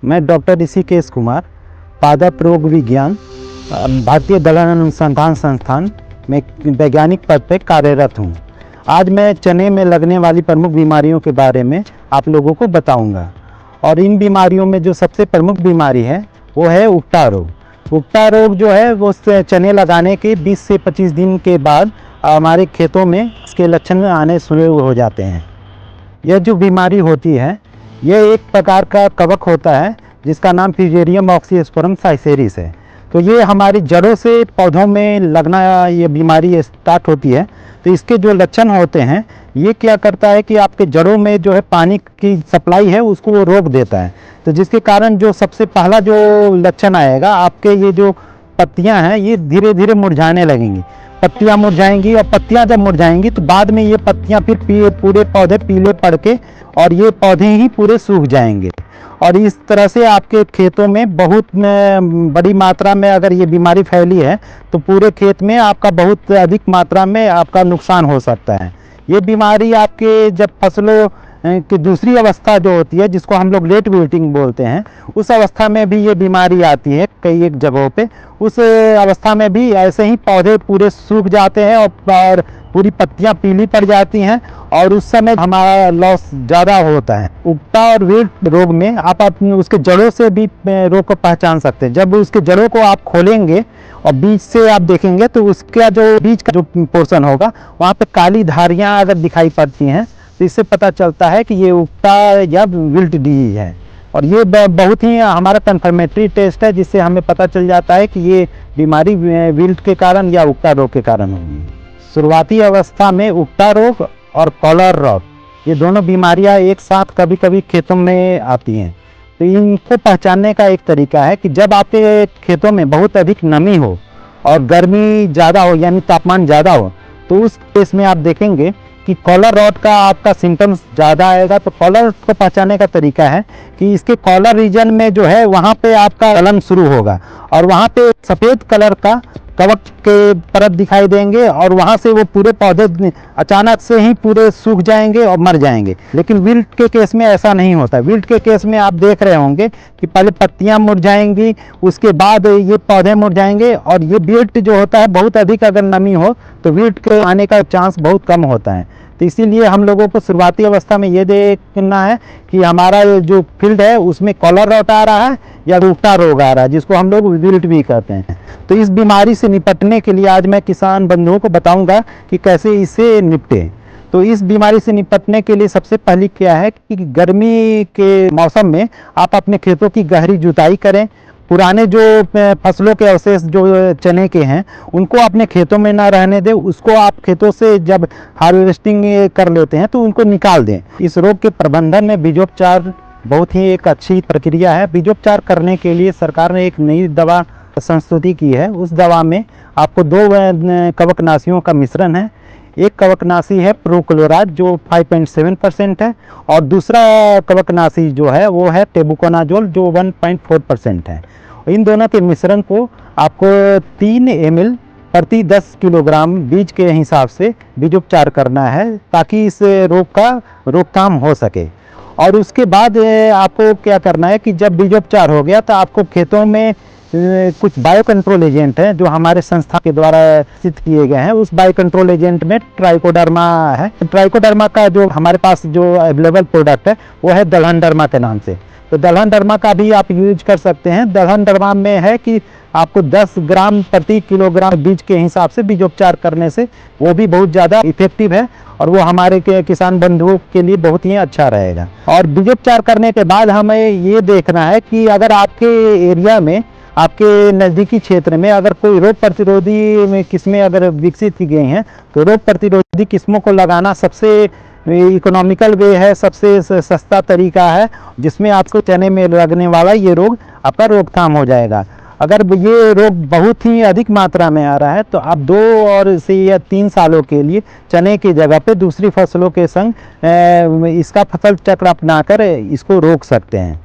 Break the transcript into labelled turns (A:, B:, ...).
A: मैं डॉक्टर ऋषिकेश कुमार, पादप रोग विज्ञान, भारतीय दलहन अनुसंधान संस्थान में वैज्ञानिक पद पर कार्यरत हूँ। आज मैं चने में लगने वाली प्रमुख बीमारियों के बारे में आप लोगों को बताऊंगा। और इन बीमारियों में जो सबसे प्रमुख बीमारी है वो है उकटा रोग। उकटा रोग जो है वो चने लगाने के 20 से 25 दिन के बाद हमारे खेतों में इसके लक्षण आने शुरू हो जाते हैं। यह जो बीमारी होती है यह एक प्रकार का कवक होता है जिसका नाम फ्यूजेरियम ऑक्सीस्पर्म साइसेरिस है। तो ये हमारी जड़ों से पौधों में लगना ये बीमारी स्टार्ट होती है। तो इसके जो लक्षण होते हैं ये क्या करता है कि आपके जड़ों में जो है पानी की सप्लाई है उसको वो रोक देता है। तो जिसके कारण जो सबसे पहला जो लक्षण आएगा, आपके ये जो पत्तियां हैं ये धीरे धीरे मुरझाने लगेंगी। पत्तियां मुरझाएंगी और पत्तियां जब मुरझाएंगी तो बाद में ये पत्तियां फिर पूरे पौधे पीले पड़ के और ये पौधे ही पूरे सूख जाएंगे। और इस तरह से आपके खेतों में बहुत बड़ी मात्रा में अगर ये बीमारी फैली है तो पूरे खेत में आपका बहुत अधिक मात्रा में आपका नुकसान हो सकता है। ये बीमारी आपके जब फसलों की दूसरी अवस्था जो होती है जिसको हम लोग लेट विल्टिंग बोलते हैं, उस अवस्था में भी ये बीमारी आती है कई एक जगहों पे। उस अवस्था में भी ऐसे ही पौधे पूरे सूख जाते हैं और पूरी पत्तियां पीली पड़ जाती हैं और उस समय हमारा लॉस ज़्यादा होता है। उकटा और विल्ट रोग में आप उसके जड़ों से भी रोग को पहचान सकते हैं। जब उसके जड़ों को आप खोलेंगे और बीज से आप देखेंगे तो उसका जो बीज का जो पोर्शन होगा वहाँ पे काली धारियाँ अगर दिखाई पड़ती हैं तो इससे पता चलता है कि ये उकटा या विल्ट डिजीज है। और ये बहुत ही हमारा कन्फर्मेटरी टेस्ट है जिससे हमें पता चल जाता है कि ये बीमारी विल्ट के कारण या उकटा रोग के कारण होगी। शुरुआती अवस्था में उकटा रोग और कॉलर रोग ये दोनों बीमारियां एक साथ कभी कभी खेतों में आती हैं। तो इनको पहचानने का एक तरीका है कि जब आपके खेतों में बहुत अधिक नमी हो और गर्मी ज़्यादा हो यानी तापमान ज़्यादा हो तो उस केस में आप देखेंगे कि कॉलर रॉट का आपका सिम्टम्स ज़्यादा आएगा। तो कॉलर को पहचानने का तरीका है कि इसके कॉलर रीजन में जो है वहाँ पे आपका जलन शुरू होगा और वहाँ पे सफ़ेद कलर का कवक के परत दिखाई देंगे और वहाँ से वो पूरे पौधे अचानक से ही पूरे सूख जाएंगे और मर जाएंगे। लेकिन विल्ट के केस में ऐसा नहीं होता। विल्ट के केस में आप देख रहे होंगे कि पहले पत्तियाँ मुरझाएंगी, उसके बाद ये पौधे मुरझाएंगे और ये विल्ट जो होता है बहुत अधिक अगर नमी हो तो विल्ट के आने का चांस बहुत कम होता है। तो इसीलिए हम लोगों को शुरुआती अवस्था में ये देखना है कि हमारा जो फील्ड है उसमें कॉलर रॉट आ रहा है या उकटा रोग आ रहा है जिसको हम लोग विल्ट भी कहते हैं। तो इस बीमारी से निपटने के लिए आज मैं किसान बंधुओं को बताऊंगा कि कैसे इससे निपटें। तो इस बीमारी से निपटने के लिए सबसे पहले क्या है कि गर्मी के मौसम में आप अपने खेतों की गहरी जुताई करें। पुराने जो फसलों के अवशेष जो चने के हैं उनको अपने खेतों में ना रहने दें। उसको आप खेतों से जब हार्वेस्टिंग कर लेते हैं तो उनको निकाल दें। इस रोग के प्रबंधन में बीजोपचार बहुत ही एक अच्छी प्रक्रिया है। बीजोपचार करने के लिए सरकार ने एक नई दवा संस्तुति की है। उस दवा में आपको 2 कवकनाशियों का मिश्रण है। एक कवकनाशी है प्रोक्लोराज जो 5.7% है और दूसरा कवकनाशी जो है वो है टेबुकोनाजोल जो 1.4% है। इन दोनों के मिश्रण को आपको 3 ml प्रति 10 किलोग्राम बीज के हिसाब से बीजोपचार करना है ताकि इस रोग का रोकथाम हो सके। और उसके बाद आपको क्या करना है कि जब बीजोपचार हो गया तो आपको खेतों में कुछ बायो कंट्रोल एजेंट हैं जो हमारे संस्था के द्वारा सिद्ध किए गए हैं। उस बायो कंट्रोल एजेंट में ट्राइकोडर्मा है। ट्राइकोडर्मा का जो हमारे पास जो अवेलेबल प्रोडक्ट है वो है दलहन डर्मा के नाम से। तो दलहन डर्मा का भी आप यूज कर सकते हैं। दलहन डर्मा में है कि आपको 10 ग्राम प्रति किलोग्राम बीज के हिसाब से बीजोपचार करने से वो भी बहुत ज़्यादा इफेक्टिव है और वो हमारे किसान बंधुओं के लिए बहुत ही अच्छा रहेगा। और बीजोपचार करने के बाद हमें ये देखना है कि अगर आपके एरिया में आपके नज़दीकी क्षेत्र में अगर कोई रोग प्रतिरोधी किस्में अगर विकसित की गई हैं तो रोग प्रतिरोधी किस्मों को लगाना सबसे इकोनॉमिकल वे है, सबसे सस्ता तरीका है जिसमें आपको चने में लगने वाला ये रोग आपका रोकथाम हो जाएगा। अगर ये रोग बहुत ही अधिक मात्रा में आ रहा है तो आप 2 और से या 3 सालों के लिए चने की जगह पे दूसरी फसलों के संग इसका फसल चक्र अपनाकर इसको रोक सकते हैं।